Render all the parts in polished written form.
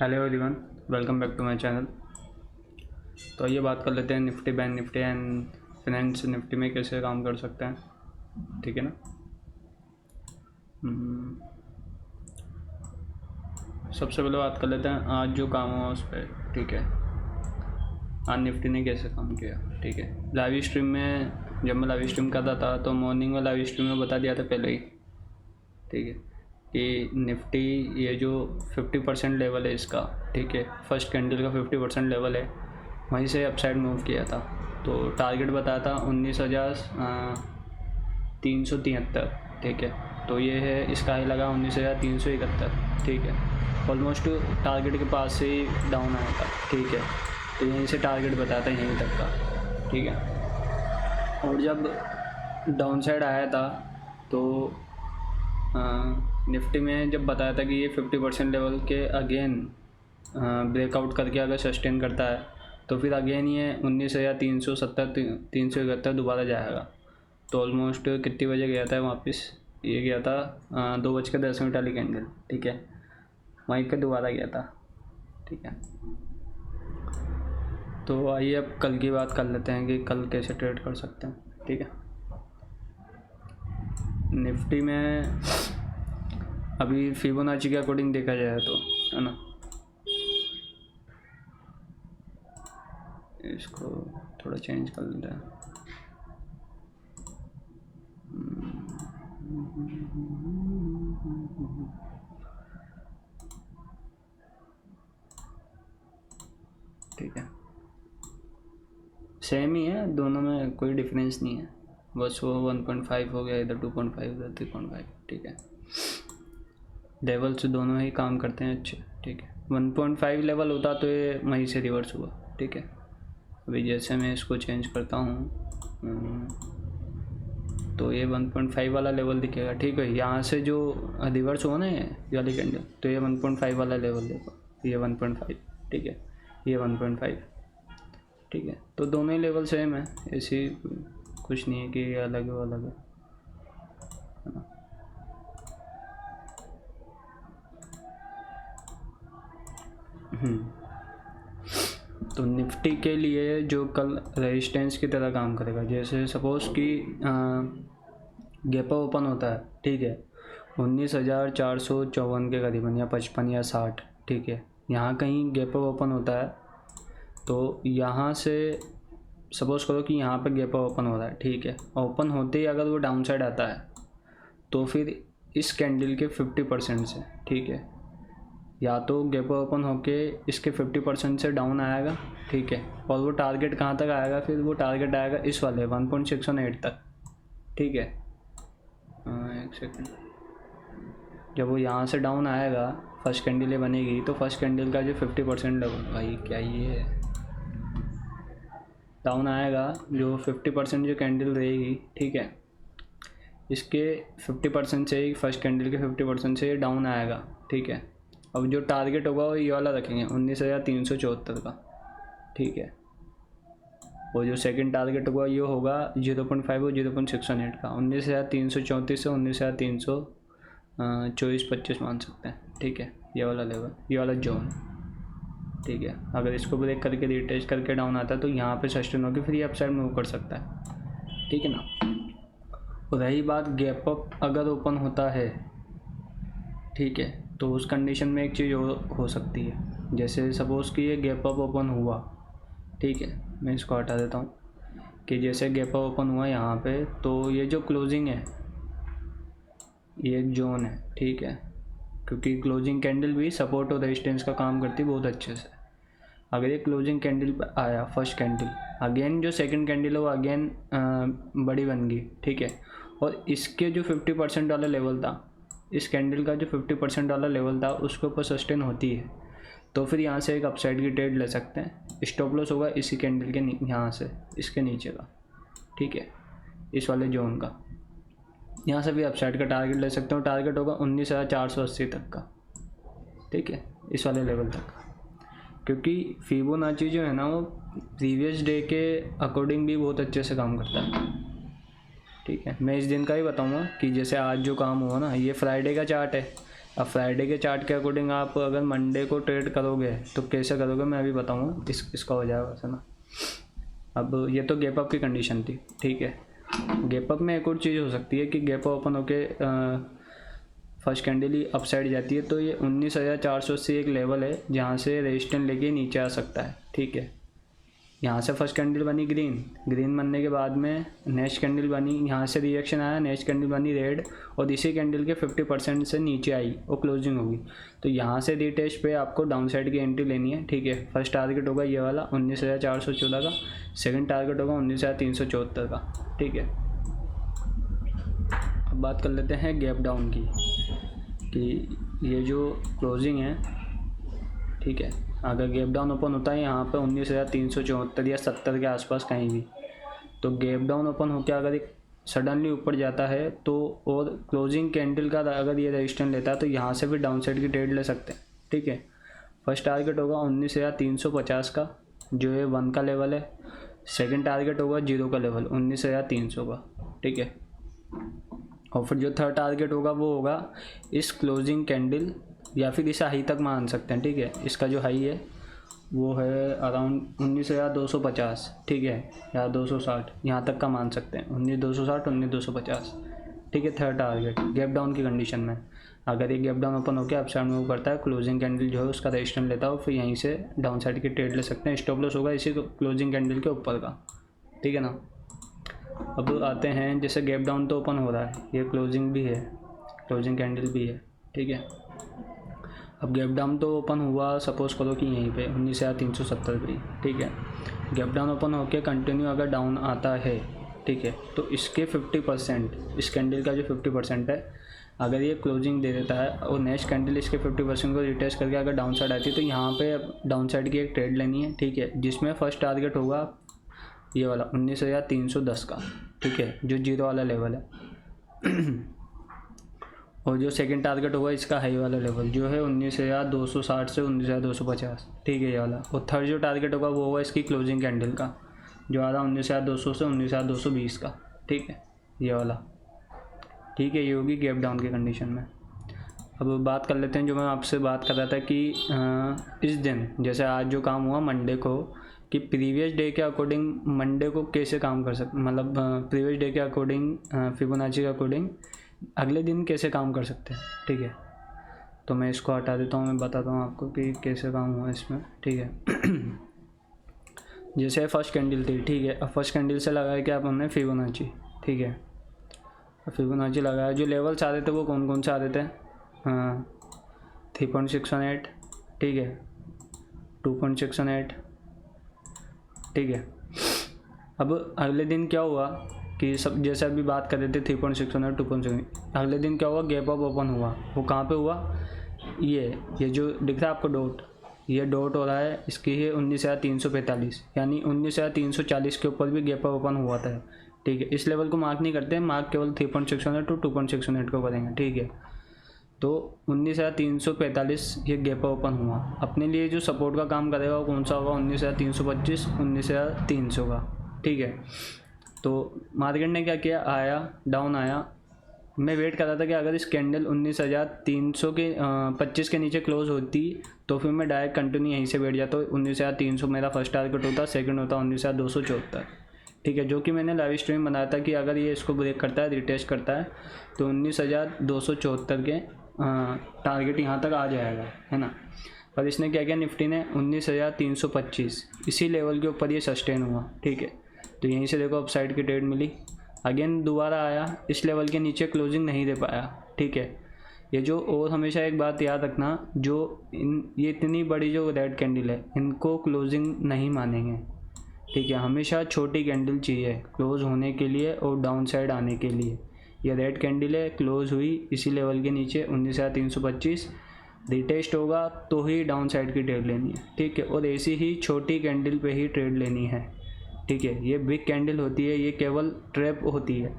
Hello everyone, welcome back to my channel. तो ये बात कर लेते हैं Nifty, bank Nifty and finance Nifty में कैसे काम कर सकते हैं, ठीक है ना। सबसे पहले बात कर लेते हैं आज जो काम हुआ उस पर, ठीक है। आज निफ्टी ने कैसे काम किया, ठीक है। लाइव स्ट्रीम में जब मैं लाइव स्ट्रीम करता था तो मॉर्निंग में लाइव स्ट्रीम में बता दिया था पहले ही, ठीक है, कि निफ्टी ये जो 50% लेवल है इसका, ठीक है, फर्स्ट कैंडल का 50% लेवल है, वहीं से अपसाइड मूव किया था। तो टारगेट बताया था 19,373, ठीक है। तो ये है, इसका ही लगा 19,371, ठीक है। ऑलमोस्ट टारगेट के पास से ही डाउन आया था, ठीक है। तो यहीं से टारगेट बताया था यहीं तक का, ठीक है। और जब डाउन साइड आया था तो निफ्टी में जब बताया था कि ये 50% लेवल के अगेन ब्रेकआउट करके अगर सस्टेन करता है तो फिर अगेन ये 19,370 371 दोबारा जाएगा। तो ऑलमोस्ट कितने बजे गया था वापस, ये गया था 2:10 वाली कैंडल, ठीक है, वहीं पे दोबारा गया था, ठीक है। तो आइए अब कल की बात कर लेते हैं कि कल कैसे ट्रेड कर सकते हैं, ठीक है। निफ्टी में अभी फिबोनाची के अकॉर्डिंग देखा जाए तो, है ना, इसको थोड़ा चेंज कर लेते हैं। ठीक है, सेम ही है, दोनों में कोई डिफरेंस नहीं है, बस वो 1.5 हो गया, इधर 2.5 इधर 3.5, ठीक है। लेवल से दोनों ही काम करते हैं अच्छे, ठीक है। 1.5 लेवल होता तो ये वहीं से रिवर्स हुआ, ठीक है। अभी जैसे मैं इसको चेंज करता हूँ तो ये 1.5 वाला लेवल दिखेगा, ठीक है। यहाँ से जो रिवर्स हुआ ना ये वाली कैंडल, तो ये 1.5 वाला लेवल देखो, ये 1.5, ठीक है, ये 1.5, ठीक है। तो दोनों ही लेवल सेम है, ऐसी कुछ नहीं है कि ये अलग है वो अलग है ना। तो निफ्टी के लिए जो कल रेजिस्टेंस की तरह काम करेगा, जैसे सपोज़ कि गैप ओपन होता है, ठीक है, 19,454 के करीबन या 55 या 60, ठीक है। यहाँ कहीं गैप ओपन होता है तो यहाँ से सपोज़ करो कि यहाँ पे गैप ओपन हो रहा है, ठीक है। ओपन होते ही अगर वो डाउन साइड आता है तो फिर इस कैंडल के 50% से, ठीक है, या तो गैप ओपन होके इसके 50% से डाउन आएगा, ठीक है। और वो टारगेट कहाँ तक आएगा, फिर वो टारगेट आएगा इस वाले 1.618 तक, ठीक है। एक सेकेंड, जब वो यहाँ से डाउन आएगा, फर्स्ट कैंडल ये बनेगी, तो फर्स्ट कैंडल का जो 50% लेवल, भाई क्या ये डाउन आएगा, जो 50% जो कैंडल रहेगी, ठीक है, इसके 50% से ही, फर्स्ट कैंडल के 50% से डाउन आएगा, ठीक है। अब जो टारगेट होगा वो ये वाला रखेंगे 19,374 का, ठीक है। वो जो सेकंड टारगेट होगा ये होगा 0.5 और 0.618 का, 19,334 से 19,324-25 मान सकते हैं, ठीक है। ये वाला लेवल, ये वाला जोन, ठीक है। अगर इसको ब्रेक करके रिटेस्ट करके डाउन आता है तो यहाँ पे सस्टेन होकर फिर ये अपसाइड मूव कर सकता है, ठीक है ना। रही बात गैप अप अगर ओपन होता है, ठीक है, तो उस कंडीशन में एक चीज़ हो सकती है, जैसे सपोज़ कि ये गैप अप ओपन हुआ, ठीक है, मैं इसको हटा देता हूँ, कि जैसे गैप अप ओपन हुआ यहाँ पे, तो ये जो क्लोजिंग है ये एक जोन है, ठीक है, क्योंकि क्लोजिंग कैंडल भी सपोर्ट और रेजिस्टेंस का काम करती है बहुत अच्छे से। अगर ये क्लोजिंग कैंडल पर आया फर्स्ट कैंडल, अगेन जो सेकंड कैंडल है वो अगेन बड़ी बन गई, ठीक है, और इसके जो 50% वाला लेवल था, इस कैंडल का जो 50% वाला लेवल था उसके ऊपर सस्टेन होती है, तो फिर यहाँ से एक अपसाइड की ट्रेड ले सकते हैं। स्टॉप लॉस होगा इसी कैंडल के यहाँ से इसके नीचे का, ठीक है, इस वाले जोन का। यहाँ से भी अपसाइड का टारगेट ले सकते हो, टारगेट होगा 19,480 तक का, ठीक है, इस वाले लेवल तक का। क्योंकि फिबोनाची जो है ना वो प्रीवियस डे के अकॉर्डिंग भी बहुत अच्छे से काम करता है, ठीक है। मैं इस दिन का ही बताऊंगा कि जैसे आज जो काम हुआ ना, ये फ्राइडे का चार्ट है, अब फ्राइडे के चार्ट के अकॉर्डिंग आप अगर मंडे को ट्रेड करोगे तो कैसे करोगे मैं अभी बताऊँगा, इसका हो जाएगा वैसे ना। अब ये तो गैप अप की कंडीशन थी, ठीक है। गैप अप में एक और चीज़ हो सकती है कि गैप ओपन होके फर्स्ट कैंडल ही अपसाइड जाती है, तो ये 19,400 से एक लेवल है जहाँ से रेजिस्टेंस लेके नीचे आ सकता है, ठीक है। यहाँ से फर्स्ट कैंडल बनी ग्रीन बनने के बाद में नेक्स्ट कैंडल बनी, यहाँ से रिएक्शन आया, नेक्स्ट कैंडल बनी रेड, और इसी कैंडल के 50% से नीचे आई और क्लोजिंग होगी। तो यहाँ से रीटेस्ट पे आपको डाउन साइड की एंट्री लेनी है, ठीक है। फर्स्ट टारगेट होगा ये वाला 19,414 का, सेकंड टारगेट होगा 19,374 का, ठीक है। अब बात कर लेते हैं गैप डाउन की, कि ये जो क्लोजिंग है, ठीक है, अगर गैप डाउन ओपन होता है यहाँ पे 19,374 या 70 के आसपास कहीं भी, तो गैप डाउन ओपन होकर अगर एक सडनली ऊपर जाता है तो, और क्लोजिंग कैंडल का अगर ये रेजिस्टेंस लेता है तो यहाँ से भी डाउन साइड की ट्रेड ले सकते हैं, ठीक है। फर्स्ट टारगेट होगा 19,350 का, जो है 1 का लेवल है। सेकंड टारगेट होगा 0 का लेवल 19,300 का, ठीक है। और फिर जो थर्ड टारगेट होगा वो होगा इस क्लोजिंग कैंडल या फिर इस हाई तक मान सकते हैं, ठीक है। इसका जो हाई है वो है अराउंड 19,250, ठीक है, या 260, यहाँ तक का मान सकते हैं, 19,260 19,250, ठीक है। थर्ड टारगेट गैप डाउन की कंडीशन में, अगर ये गैप डाउन ओपन होकर अपसाइड मूव करता है, क्लोजिंग कैंडल जो है उसका रेजिस्टेंस लेता है, फिर यहीं से डाउन साइड की ट्रेड ले सकते हैं। स्टॉप लॉस होगा इसी क्लोजिंग कैंडल के ऊपर का, ठीक है ना। अब आते हैं, जैसे गैप डाउन तो ओपन हो रहा है, ये क्लोजिंग भी है, क्लोजिंग कैंडल भी है, ठीक है। अब गैप डाउन तो ओपन हुआ, सपोज करो कि यहीं पे 19,370 पे, ठीक है। गैप डाउन ओपन होके कंटिन्यू अगर डाउन आता है, ठीक है, तो इसके 50%, इस कैंडल का जो 50% है, अगर ये क्लोजिंग दे देता है और नेक्स्ट कैंडल इसके 50% को रिटेस्ट करके अगर डाउन साइड आती है, तो यहाँ पे डाउन साइड की एक ट्रेड लेनी है, ठीक है, जिसमें फर्स्ट टारगेट होगा ये वाला 19,310 का, ठीक है, जो 0 वाला लेवल है। और जो सेकंड टारगेट होगा इसका हाई वाला लेवल जो है 19,260 से 19,250, ठीक है, ये वाला। और थर्ड जो टारगेट होगा वो होगा इसकी क्लोजिंग कैंडल का, जो आ रहा 19,200 से 19,220 का, ठीक है, ये वाला, ठीक है। ये होगी गैप डाउन की कंडीशन में। अब बात कर लेते हैं, जो मैं आपसे बात कर रहा था कि इस दिन, जैसे आज जो काम हुआ मंडे को, कि प्रीवियस डे के अकॉर्डिंग मंडे को कैसे काम कर सकते, मतलब प्रीवियस डे के अकॉर्डिंग, फिबोनाची के अकॉर्डिंग अगले दिन कैसे काम कर सकते हैं, ठीक है। तो मैं इसको हटा देता हूँ, मैं बताता हूँ आपको कि कैसे काम हुआ इसमें, ठीक है। जैसे फर्स्ट कैंडल थी, ठीक है, अब फर्स्ट कैंडल से लगाया क्या हमने फिबोनाची, ठीक है। फिबोनाची लगाया, जो लेवल्स आ रहे थे वो कौन कौन से आ रहे थे, 3.618, ठीक है, 2.618, ठीक है। अब अगले दिन क्या हुआ कि सब जैसे अभी बात कर रहे थे 3.618 2.6, अगले दिन क्या हुआ, गैप अप ओपन हुआ। वो कहाँ पे हुआ, ये जो दिख रहा है आपको डॉट, ये डॉट हो रहा है, इसकी है 19,345, यानी 19,340 के ऊपर भी गैप अप ओपन हुआ था, ठीक है। इस लेवल को मार्क नहीं करते, मार्क केवल 3.618 टू 2.618 को करेंगे, ठीक है। तो 19,345 ये गैप ओपन हुआ। अपने लिए जो सपोर्ट का काम करेगा वो कौन सा होगा, 19,325 19,300 का, ठीक है। तो मार्केट ने क्या किया, आया डाउन आया, मैं वेट कर रहा था कि अगर इस कैंडल 19,300 के 25 के नीचे क्लोज होती तो फिर मैं डायरेक्ट कंटिन्यू यहीं से बैठ जाता। 19,300 मेरा फर्स्ट टारगेट होता, सेकंड होता 19,274, ठीक है, जो कि मैंने लाइव स्ट्रीम बनाया था कि अगर ये इसको ब्रेक करता है, रिटेस्ट करता है, तो 19,274 के टारगेट यहाँ तक आ जाएगा, है ना। पर इसने क्या किया, निफ्टी ने 19,325 इसी लेवल के ऊपर ये सस्टेन हुआ, ठीक है। तो यहीं से देखो अपसाइड की ट्रेड मिली, अगेन दोबारा आया, इस लेवल के नीचे क्लोजिंग नहीं दे पाया, ठीक है। ये जो, और हमेशा एक बात याद रखना, जो ये इतनी बड़ी जो रेड कैंडल है, इनको क्लोजिंग नहीं मानेंगे, ठीक है। हमेशा छोटी कैंडल चाहिए क्लोज होने के लिए और डाउन साइड आने के लिए। ये रेड कैंडल है, क्लोज हुई इसी लेवल के नीचे 19,325, रिटेस्ट होगा तो ही डाउन साइड की ट्रेड लेनी है, ठीक है। और ऐसी ही छोटी कैंडल पे ही ट्रेड लेनी है, ठीक है। ये बिग कैंडल होती है, ये केवल ट्रैप होती है।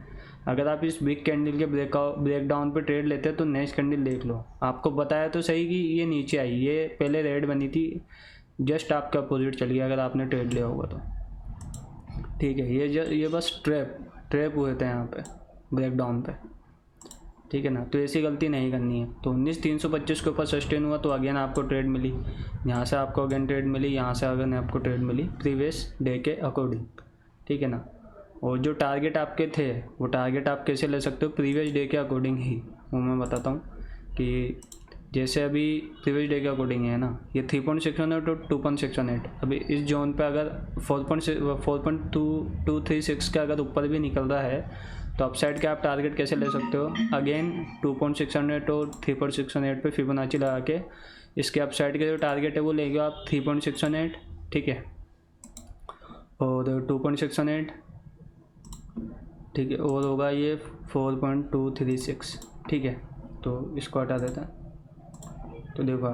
अगर आप इस बिग कैंडल के ब्रेक डाउन पे ट्रेड लेते हैं तो नेक्स्ट कैंडल देख लो, आपको बताया तो सही कि ये नीचे आई, ये पहले रेड बनी थी, जस्ट आपका अपोजिट चल गया अगर आपने ट्रेड लिया होगा तो, ठीक है। ये बस ट्रैप हुए थे यहाँ पे ब्रेक डाउन पे, ठीक है ना। तो ऐसी गलती नहीं करनी है। तो 19,325 के ऊपर सस्टेन हुआ तो अगेन आपको ट्रेड मिली, यहाँ से आपको अगेन ट्रेड मिली, यहाँ से अगेन आपको ट्रेड मिली प्रीवियस डे के अकॉर्डिंग, ठीक है ना। और जो टारगेट आपके थे वो टारगेट आप कैसे ले सकते हो, प्रीवियस डे के अकॉर्डिंग ही, वो मैं बताता हूँ कि जैसे अभी प्रीवियस डे के अकॉर्डिंग है ना, ये 3.618 और 2.618, अभी इस जोन पे अगर 4.2236 के अगर ऊपर भी निकल रहा है तो अपसाइड के आप टारगेट कैसे ले सकते हो, अगेन 2.618 और 3.618 पे फिबोनाची लगा के इसके अपसाइड के जो टारगेट है वो लेंगे आप 3.618, ठीक है, और 2.618, ठीक है, और होगा ये 4.236, ठीक है। तो इसको हटा देता है। तो देखो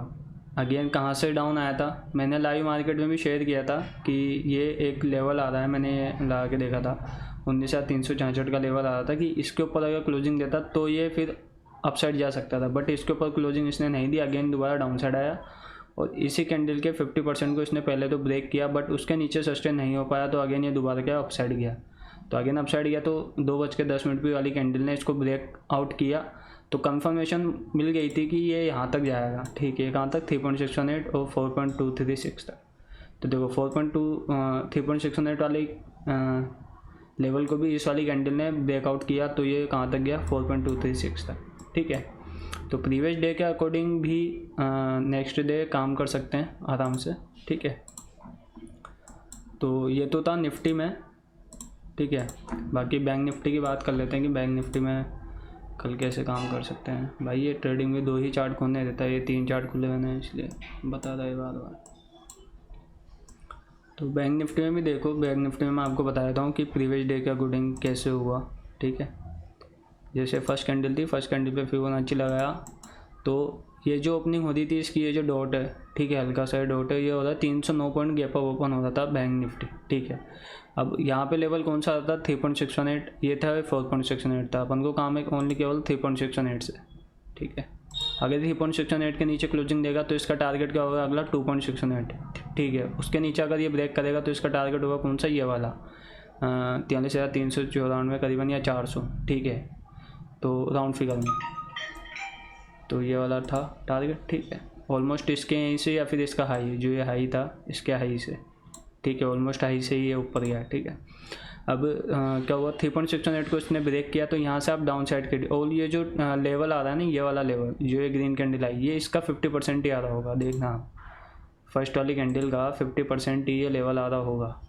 अगेन कहाँ से डाउन आया था, मैंने लाइव मार्केट में भी शेयर किया था कि ये एक लेवल आ रहा है, मैंने लगा के देखा था 19,366 का लेवल आ रहा था कि इसके ऊपर अगर क्लोजिंग देता तो ये फिर अपसाइड जा सकता था, बट इसके ऊपर क्लोजिंग इसने नहीं दी, अगेन दोबारा डाउन साइड आया और इसी कैंडल के 50% को इसने पहले तो ब्रेक किया, बट उसके नीचे सस्टेन नहीं हो पाया, तो अगेन ये दोबारा क्या अपसाइड गया। तो अगेन अपसाइड गया तो 2:10 पे वाली कैंडल ने इसको ब्रेक आउट किया, तो कंफर्मेशन मिल गई थी कि ये यहाँ तक जाएगा, ठीक है, कहाँ तक 3.618 और 4.236 तक। तो देखो 3.618 वाली लेवल को भी इस वाली कैंडल ने ब्रेकआउट किया, तो ये कहाँ तक गया 4.236 तक, ठीक है। तो प्रीवियस डे के अकॉर्डिंग भी नेक्स्ट डे काम कर सकते हैं आराम से, ठीक है। तो ये तो था निफ्टी में, ठीक है। बाकी बैंक निफ्टी की बात कर लेते हैं कि बैंक निफ्टी में कल कैसे काम कर सकते हैं। भाई ये ट्रेडिंग में 2 ही चार्ट खोलने देता है, ये 3 चार्ट खुले हुए हैं इसलिए बता रहा है बार बार। तो बैंक निफ्टी में भी देखो, बैंक निफ्टी में मैं आपको बता देता हूँ कि प्रीवियस डे के अकॉर्डिंग कैसे हुआ, ठीक है। जैसे फर्स्ट कैंडल थी, फर्स्ट कैंडल पे फिबोनाची लगाया तो ये जो ओपनिंग होती थी इसकी, ये जो डॉट है, ठीक है, हल्का सा डॉट है, ये हो रहा है 309 पॉइंट गैप अप ओपन हो रहा था बैंक निफ्टी, ठीक है। अब यहाँ पे लेवल कौन सा आता था 3.618, ये था 4.618 था, अपन को काम है ओनली केवल 3.618 से, ठीक है। अगर 3.618 के नीचे क्लोजिंग देगा तो इसका टारगेट क्या होगा अगला 2.618, ठीक है। उसके नीचे अगर ये ब्रेक करेगा तो इसका टारगेट होगा कौन सा, ये वाला 43,394 करीबन या 400, ठीक है, तो राउंड फिगर में तो ये वाला था टारगेट, ठीक है। ऑलमोस्ट इसके यहीं से या फिर इसका हाई, जो ये हाई था इसके हाई से, ठीक है, ऑलमोस्ट हाई से ही ये ऊपर गया, ठीक है। अब क्या हुआ 3.618 को इसने ब्रेक किया तो यहाँ से आप डाउन साइड के, और ये जो लेवल आ रहा है ना, ये वाला लेवल जो ये ग्रीन कैंडल आई, ये इसका 50% ही आ रहा होगा, देखना आप फर्स्ट वाली कैंडल का 50% ही ये लेवल आ रहा होगा,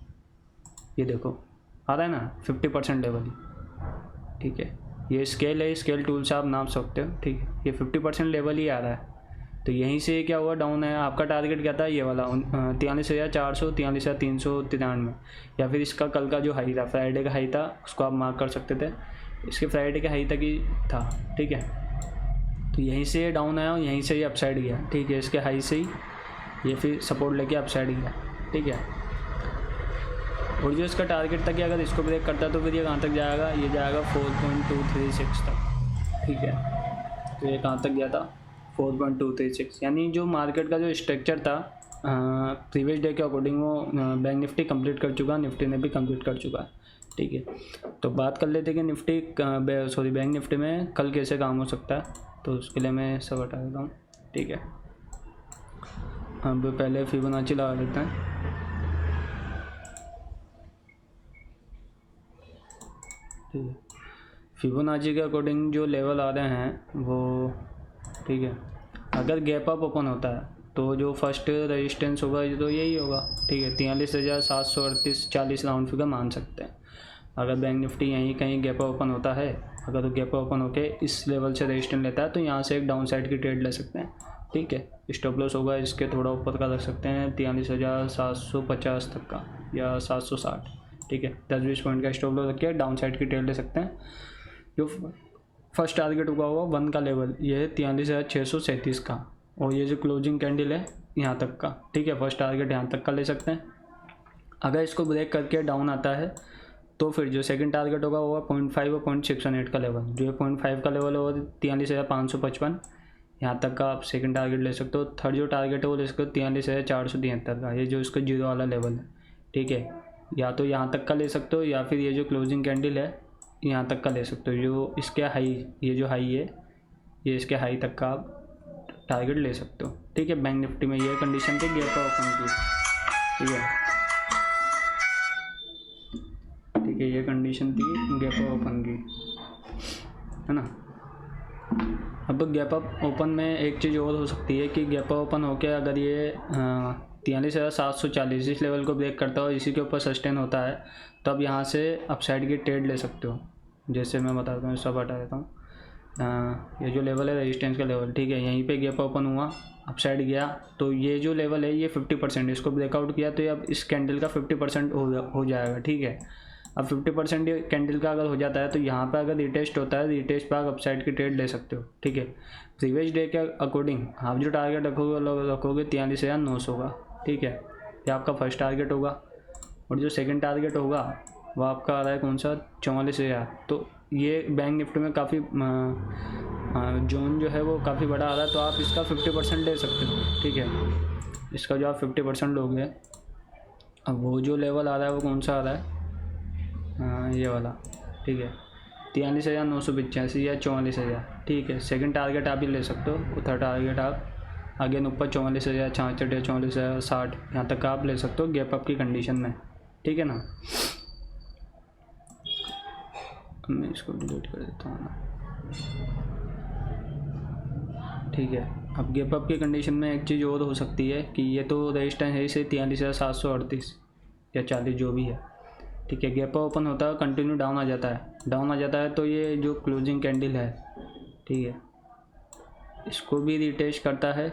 ये देखो आ रहा है ना 50% लेवल ही, ठीक है। ये स्केल है, स्केल टूल से आप नाप सकते हो, ठीक है, ये 50% लेवल ही आ रहा है। तो यहीं से क्या हुआ डाउन है, आपका टारगेट क्या था ये वाला 43,400, 43,393, या फिर इसका कल का जो हाई था, फ्राइडे का हाई था, उसको आप मार्क कर सकते थे, इसके फ्राइडे के हाई तक ही था, ठीक है। तो यहीं से ये डाउन आया और यहीं से ये अपसाइड गया, ठीक है, इसके हाई से ही ये फिर सपोर्ट लेके अपसाइड गया, ठीक है। और जो इसका टारगेट था कि अगर इसको ब्रेक करता है तो फिर ये कहाँ तक जाएगा, ये जाएगा 4.236 तक, ठीक है। तो ये कहाँ तक गया था 4.236, यानी जो मार्केट का जो स्ट्रक्चर था प्रीवियस डे के अकॉर्डिंग वो बैंक निफ्टी कंप्लीट कर चुका, निफ्टी ने भी कंप्लीट कर चुका है, ठीक है। तो बात कर लेते हैं कि निफ्टी बैंक निफ्टी में कल कैसे काम हो सकता है, तो उसके लिए मैं सब हटा देता हूँ, ठीक है। अब पहले फिबोनाची लगा देते हैं, ठीक है। फिबोनाची के अकॉर्डिंग जो लेवल आ रहे हैं वो, ठीक है, अगर गैप अप ओपन होता है तो जो फर्स्ट रेजिस्टेंस होगा तो यही होगा, ठीक है, 43,738.40 राउंड फिगर मान सकते हैं। अगर बैंक निफ्टी यहीं कहीं गैप अप ओपन होता है, अगर तो गैप अप ओपन होके इस लेवल से रेजिस्टेंस लेता है तो यहाँ से एक डाउन साइड की ट्रेड ले सकते हैं, ठीक है। स्टॉप लॉस होगा इसके थोड़ा ऊपर का रख सकते हैं 43,750 तक का या 760, ठीक है, 10-20 पॉइंट का स्टॉप लॉस रख के डाउन साइड की ट्रेड ले सकते हैं। जो फर्स्ट टारगेट होगा 1 का लेवल, ये है 43,637 का, और ये जो क्लोजिंग कैंडल है यहाँ तक का, ठीक है, फर्स्ट टारगेट यहाँ तक का ले सकते हैं। अगर इसको ब्रेक करके डाउन आता है तो फिर जो सेकंड टारगेट होगा वो 0.5 और 0.618 का लेवल, जो है 0.5 का लेवल होगा 43,555, यहाँ तक का आप सेकंड टारगेट ले सकते हो। थर्ड जो टारगेट है वो ले सकते हो 43,473 का, ये जो इसका जीरो वाला लेवल है, ठीक है, या तो यहाँ तक का ले सकते हो या फिर ये जो क्लोजिंग कैंडल है यहाँ तक का ले सकते हो, जो इसके हाई, ये जो हाई है ये इसके हाई तक का आप टारगेट ले सकते हो। ठीक है, बैंक निफ्टी में ये कंडीशन थी गैप ओपन की। ठीक है, ठीक है, ये कंडीशन थी गैप ओपन की, है ना। अब गैप अप ओपन में एक चीज़ और हो सकती है कि गैप ओपन होके अगर ये 43,740 इस लेवल को ब्रेक करता हो, इसी के ऊपर सस्टेन होता है, तो अब यहाँ से अपसाइड की ट्रेड ले सकते हो। जैसे मैं बताता हूँ, सब हटा देता हूँ। ये जो लेवल है रेजिस्टेंस का लेवल, ठीक है, यहीं पे गैप ओपन हुआ, अपसाइड गया, तो ये जो लेवल है ये 50%, इसको ब्रेकआउट किया तो ये अब इस कैंडल का 50% हो जाएगा। ठीक है, अब 50% ये कैंडल का अगर हो जाता है तो यहाँ पे अगर रिटेस्ट होता है, रिटेस्ट पर आप अपसाइड की ट्रेड ले सकते हो। ठीक है, प्रीवियस डे के अकॉर्डिंग आप जो टारगेट रखोगे 43,900 का। ठीक है, ये आपका फर्स्ट टारगेट होगा, और जो सेकंड टारगेट होगा वो आपका आ रहा है कौन सा, 44,000। तो ये बैंक निफ्टी में काफ़ी जोन जो है वो काफ़ी बड़ा आ रहा है, तो आप इसका 50% ले सकते हो। ठीक है, इसका जो आप 50% लोगे, अब वो जो लेवल आ रहा है वो कौन सा आ रहा है, ये वाला। ठीक है, 43,985 या 44,000। ठीक है, सेकंड टारगेट आप ही ले सकते हो, थर्ड टारगेट आप आगे ऊपर 44,066 या 44,060 यहाँ तक आप ले सकते हो गैप अप की कंडीशन में। ठीक है ना, मैं इसको डिलीट कर देता हूँ ना। ठीक है, अब गैप अप की कंडीशन में एक चीज़ और हो सकती है कि ये तो रेजिस्टेंस है इसे 43,738 या 40 जो भी है। ठीक है, गैप ओपन होता है, कंटिन्यू डाउन आ जाता है, तो ये जो क्लोजिंग कैंडल है, ठीक है, इसको भी रिटेस्ट करता है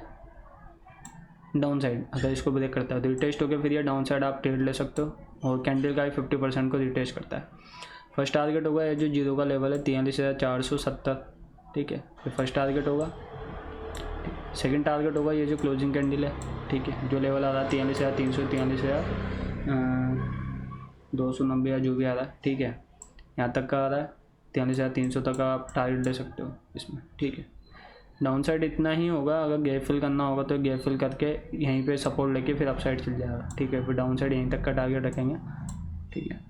डाउन साइड। अगर इसको ब्रेक करता है तो रिटेस्ट होकर फिर ये डाउन साइड आप ट्रेड ले सकते हो, और कैंडल का ही 50% को रिटेस्ट करता है। फर्स्ट टारगेट होगा ये जो जीरो का लेवल है 43,470। ठीक है, ये फर्स्ट टारगेट होगा। सेकंड टारगेट होगा ये जो क्लोजिंग कैंडल है। ठीक है, जो लेवल आ रहा है 43,300, 43,290 या जो भी आ रहा है। ठीक है, यहाँ तक का आ रहा है, 43,300 तक आप टारगेट ले सकते हो इसमें। ठीक है, डाउन साइड इतना ही होगा, अगर गैप फिल करना होगा तो गैप फिल करके यहीं पे सपोर्ट लेके फिर अप साइड चल जाएगा। ठीक है, फिर डाउन साइड यहीं तक का टारगेट रखेंगे। ठीक है,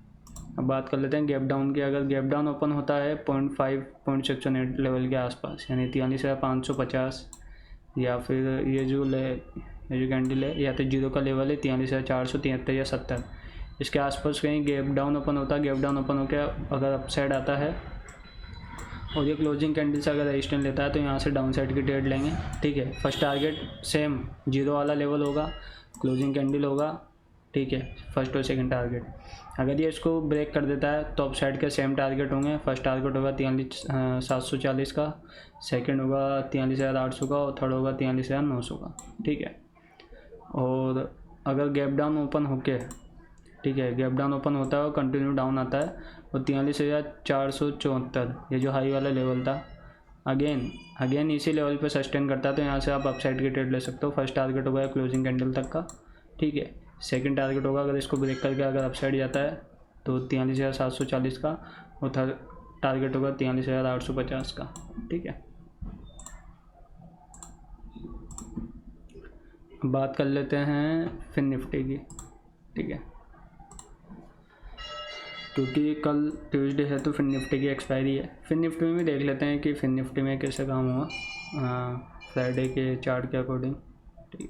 अब बात कर लेते हैं गैप डाउन की। अगर गैप डाउन ओपन होता है 0.5 लेवल के आसपास, यानी 43,550, या फिर ये जो कैंडल है या तो जीरो का लेवल है 43,473 या 70, इसके आसपास कहीं गैप डाउन ओपन होता है। गैप डाउन ओपन होकर अगर अप साइड आता है और ये क्लोजिंग कैंडल से अगर रेजिस्टेंस लेता है तो यहाँ से डाउन साइड की ट्रेड लेंगे। ठीक है, फर्स्ट टारगेट सेम जीरो वाला लेवल होगा, क्लोजिंग कैंडल होगा। ठीक है, फर्स्ट और सेकंड टारगेट। अगर ये इसको ब्रेक कर देता है तो अप साइड के सेम टारगेट होंगे। फर्स्ट टारगेट होगा 43,740 का, सेकंड होगा 43,800 का, और थर्ड होगा 43,900 का। ठीक है, और अगर गैप डाउन ओपन होके, ठीक है, गैप डाउन ओपन होता है और कंटिन्यू डाउन आता है, और 43,474 ये जो हाई वाला लेवल था अगेन इसी लेवल पे सस्टेन करता है, तो यहाँ से आप अपसाइड की ट्रेड ले सकते हो। फर्स्ट टारगेट होगा क्लोजिंग कैंडल तक का। ठीक है, सेकंड टारगेट होगा अगर इसको ब्रेक करके अगर अपसाइड जाता है तो 43,740 का, और थर्ड टारगेट होगा 43,850 का। ठीक है, बात कर लेते हैं फिन निफ्टी की। ठीक है, क्योंकि कल ट्यूसडे है तो फिन निफ्टी की एक्सपायरी है। फिन निफ्टी में भी देख लेते हैं कि फिन निफ्टी में कैसे काम हुआ फ्राइडे के चार्ट के अकॉर्डिंग। ठीक है,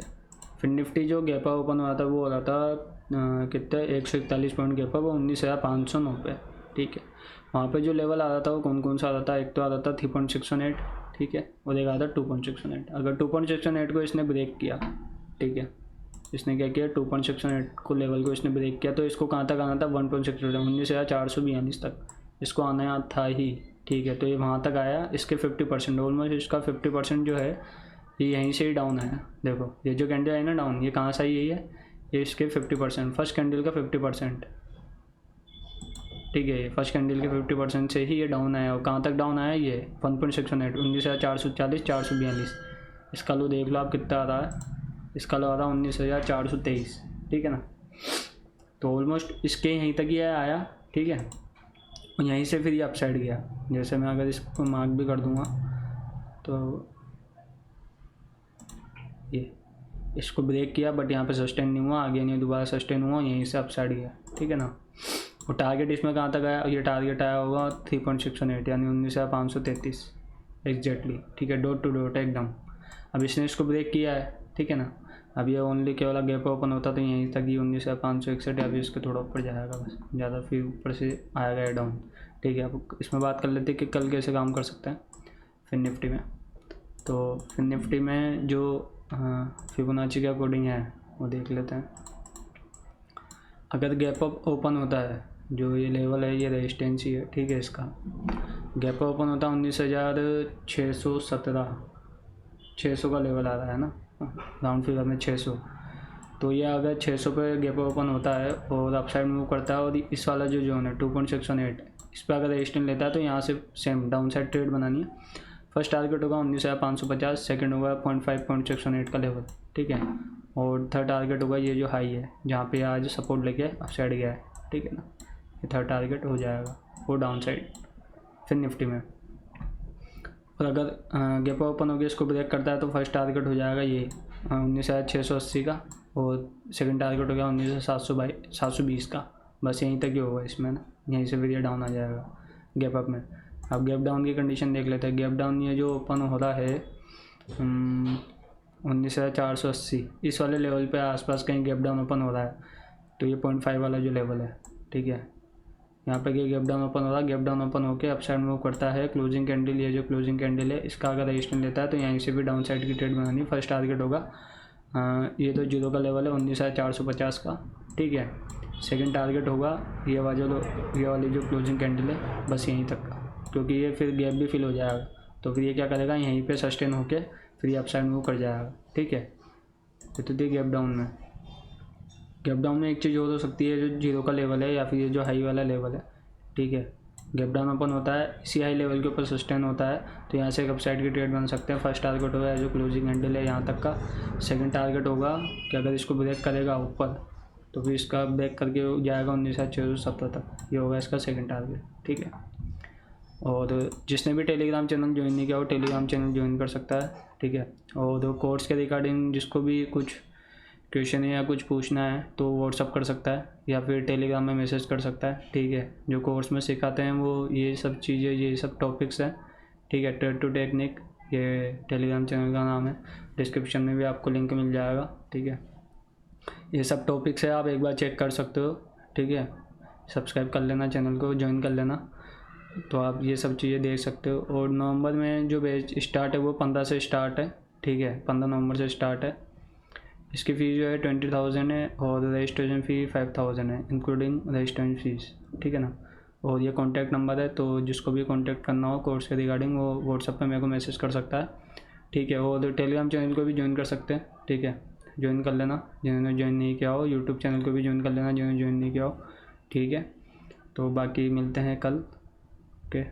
फिन निफ्टी जो गैप अप ओपन हुआ था वो हो रहा था कितने 141 पॉइंट गैप अप, 19,509 पे। ठीक है, वहाँ पे जो लेवल आ रहा था वो कौन सा आ रहा था, एक तो आ रहा था 3.618। ठीक है, और एक आ रहा था 2.618। अगर 2.618 को इसने ब्रेक किया, ठीक है, इसने क्या किया 2.618 को लेवल को इसने ब्रेक किया, तो इसको कहाँ तक आना था 1.618, 19,442 तक इसको आना था ही। ठीक है, तो ये वहाँ तक आया, इसके 50% ऑलमोस्ट इसका 50% जो है ये यहीं से ही डाउन है। देखो ये जो कैंडल है ना डाउन, ये कहाँ से आई है, ये इसके 50%, फर्स्ट कैंडल का 50%। ठीक है, ये फर्स्ट कैंडल के 50% से ही ये डाउन आया, और कहाँ तक डाउन आया ये 1.618, 19,440, 442। इसका लो देख लो आप कितना आ रहा है, इसका लो आ रहा है 19,423। ठीक है ना, तो ऑलमोस्ट इसके यहीं तक ही आया। ठीक है, और यहीं से फिर ये अपसाइड गया। जैसे मैं अगर इसको मार्क भी कर दूंगा तो ये इसको ब्रेक किया, बट यहाँ पे सस्टेन नहीं हुआ, आगे नहीं दोबारा सस्टेन हुआ, यहीं से अपसाइड गया। ठीक है ना, और टारगेट इसमें कहाँ तक आया, ये टारगेट आया होगा 3.618 यानी 19,533 एग्जैक्टली, ठीक है, डॉट टू डॉट एकदम। अब इसने इसको ब्रेक किया है, ठीक है ना। अब ये ओनली केवल गैप ओपन होता तो यहीं तक ही 19,561, अभी इसके थोड़ा ऊपर जाएगा बस, ज़्यादा फिर ऊपर से आएगा डाउन, ठीक है। अब इसमें बात कर लेते हैं कि कल कैसे काम कर सकते हैं फिर निफ्टी में। तो फिर निफ्टी में जो फिबोनाची के अकॉर्डिंग है वो देख लेते हैं। अगर गैप अप ओपन होता है, जो ये लेवल है ये रेजिस्टेंस ही है, ठीक है, इसका गैप ओपन होता है 19,617, 600 का लेवल आ रहा है ना, राउंड फिगर में 600। तो ये अगर 600 पे गैप ओपन होता है और अपसाइड मूव करता है और इस वाला जो जोन है 2.618 इस पर अगर रेजिस्टेंस लेता है तो यहाँ से सेम डाउन साइड ट्रेड बनानी है। फर्स्ट टारगेट होगा 19,550, सेकंड होगा 0.5.618 का लेवल, ठीक है, और थर्ड टारगेट होगा ये जो हाई है जहाँ पे आज सपोर्ट लेके अपसाइड गया है, ठीक है ना, ये थर्ड टारगेट हो जाएगा वो डाउन साइड फिर निफ्टी में। और अगर गैप ओपन हो गया इसको ब्रेक करता है तो फर्स्ट टारगेट हो जाएगा ये 19,680 का, और सेकंड टारगेट हो गया 19,720 का, बस यहीं तक ही होगा इसमें ना, यहीं से फिर ये डाउन आ जाएगा गैप अप में। अब गैप डाउन की कंडीशन देख लेते हैं। गैप डाउन ये जो ओपन हो रहा है 19,480 इस वाले लेवल पे आसपास कहीं गैप डाउन ओपन हो रहा है, तो ये 0.5 वाला जो लेवल है, ठीक है, यहाँ पे गैप डाउन ओपन हो रहा है। गैप डाउन ओपन होकर अपसाइड मूव करता है, क्लोजिंग कैंडल, ये जो क्लोजिंग कैंडल है इसका अगर रेजिस्टेंस लेता है तो यहीं से भी डाउन साइड की ट्रेड बनानी। फर्स्ट टारगेट होगा ये तो 0 का लेवल है 19,450 का, ठीक है। सेकंड टारगेट होगा ये वाली जो क्लोजिंग कैंडल है बस यहीं तक का, क्योंकि ये फिर गैप भी फिल हो जाएगा तो फिर ये क्या करेगा यहीं पे सस्टेन होके फिर ये अपसाइड मूव कर जाएगा, ठीक है। तो देखिए गैप डाउन में एक चीज़ और हो सकती है जो 0 का लेवल है या फिर ये जो हाई वाला लेवल है, ठीक है। गैप डाउन ओपन होता है इसी हाई लेवल के ऊपर सस्टेन होता है तो यहाँ से एक अपसाइड की ट्रेड बन सकते हैं। फर्स्ट टारगेट होगा जो क्लोजिंग हैंडल है यहाँ तक का। सेकंड टारगेट होगा कि अगर इसको ब्रेक करेगा ऊपर तो फिर इसका ब्रेक करके जाएगा 19,670 तक, ये होगा इसका सेकंड टारगेट, ठीक है। और जिसने भी टेलीग्राम चैनल ज्वाइन नहीं किया वो टेलीग्राम चैनल ज्वाइन कर सकता है, ठीक है। और कोर्स के रिगार्डिंग जिसको भी कुछ क्वेश्चन है या कुछ पूछना है तो व्हाट्सअप कर सकता है या फिर टेलीग्राम में मैसेज कर सकता है, ठीक है। जो कोर्स में सिखाते हैं वो ये सब चीज़ें, ये सब टॉपिक्स हैं, ठीक है। ट्रेड टू टेक्निक ये टेलीग्राम चैनल का नाम है, डिस्क्रिप्शन में भी आपको लिंक मिल जाएगा, ठीक है। ये सब टॉपिक्स है, आप एक बार चेक कर सकते हो, ठीक है। सब्सक्राइब कर लेना, चैनल को ज्वाइन कर लेना तो आप ये सब चीज़ें देख सकते हो। और नवंबर में जो बैच स्टार्ट है वो 15 से स्टार्ट है, ठीक है, 15 नवंबर से स्टार्ट है। इसकी फ़ीस जो है 20,000 है और रजिस्ट्रेशन फ़ी 5,000 है इंक्लूडिंग रजिस्ट्रेशन फ़ीस, ठीक है ना। और ये कॉन्टैक्ट नंबर है तो जिसको भी कॉन्टैक्ट करना हो कोर्स के रिगार्डिंग वो व्हाट्सएप पे मेरे को मैसेज कर सकता है, ठीक है। और टेलीग्राम चैनल को भी ज्वाइन कर सकते हैं, ठीक है, ज्वाइन कर लेना जिन्होंने ज्वाइन नहीं किया हो। यूट्यूब चैनल को भी ज्वाइन कर लेना जिन्होंने ज्वाइन नहीं किया हो, ठीक है। तो बाकी मिलते हैं कल, ओके।